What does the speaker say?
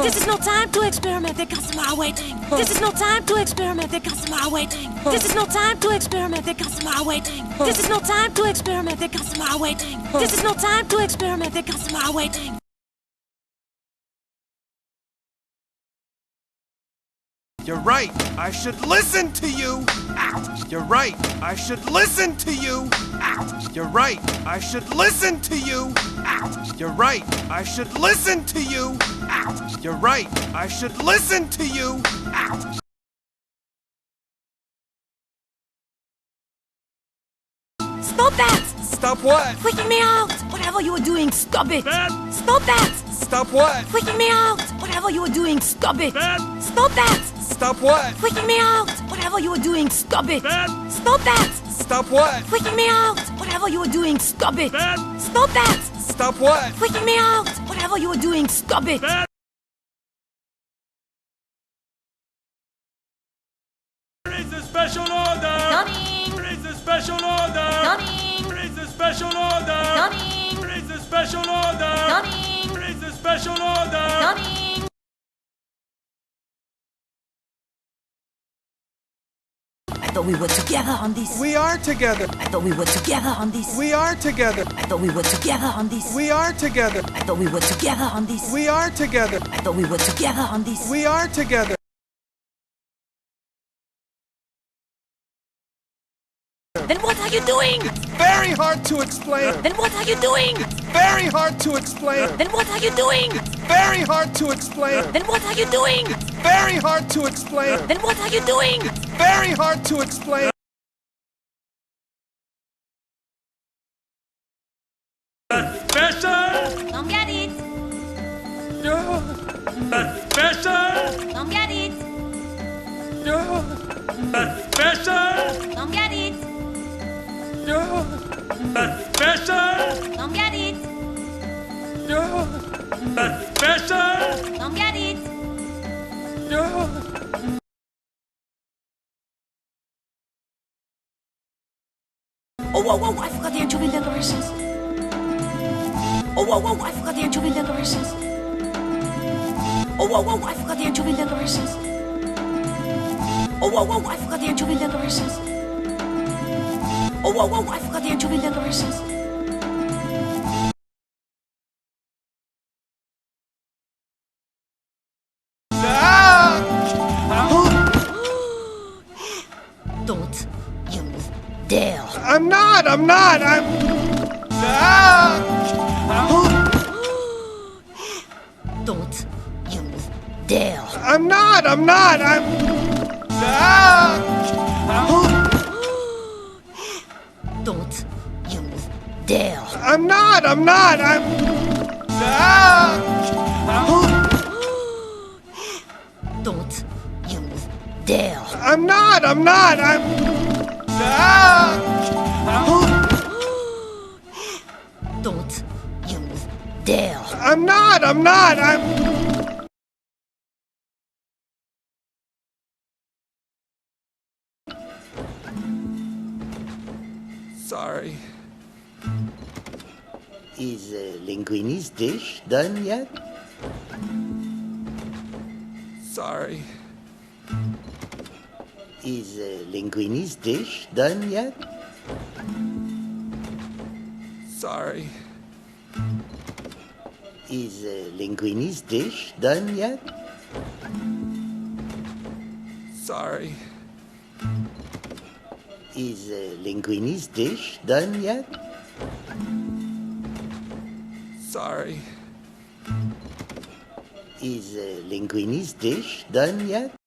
This is no time to experiment, the customer are waiting. This is no time to experiment, the customer are waiting. This is no time to experiment, the customer are waiting. This is no time to experiment, the customer are waiting. This is no time to experiment, the customer are waiting. You're right, I should listen to you! Ow! You're right, I should listen to you! Ow! You're right, I should listen to you! Ow! You're right, I should listen to you! Ow! You're right, I should listen to you! Ow! Stop that! Stop what? Freaking me out! Whatever you are doing, stop it! Stop that! Stop what? Freaking me out! Whatever you are doing, stop it! Stop that! Stop what? Freaking me out! Whatever you are doing, stop it! Stop that! Stop what? Freaking me out! Whatever you are doing, stop it! Stop that! Stop what? Freaking me out! Whatever you are doing, stop it! Raise a special order! Coming! Raise a special order! Coming! Raise a special order! Coming! Raise a special order! Coming! Raise a special order! Coming! I thought we were together on this. We are together! I thought we were together on this. We are together! I thought we were together on this. We are together! I thought we were together on this. We are together! I thought we were together on this. We are together! Then what are you doing? Very hard to explain! Then what are you doing? Very hard to explain! Then what are you doing? Very hard to explain! Then what are you doing? Very hard to explain! Then what are you doing? Very hard to explain! Special! Come get it. Special! Come get it. Special! Come get it. Special! Come get it. Special! Come get it. Oh, whoa, whoa, I forgot the anchovy decorations. Oh, whoa, whoa, I forgot the anchovy decorations. Oh, whoa, whoa, I forgot the anchovy decorations. Oh, whoa, whoa, I forgot the anchovy decorations. Oh, whoa, whoa, I forgot the anchovy decorations. Don't you dare. I'm not! I'm... Don't you dare. I'm not! Don't you dare. I'm not! Don't you dare. I'm not! Don't you dare. I'm not! Sorry. Is Linguini's dish done yet? Sorry. Is Linguini's dish done yet? Sorry. Is Linguini's dish done yet? Sorry. Is Linguini's dish done yet? Sorry. Is Linguini's dish done yet?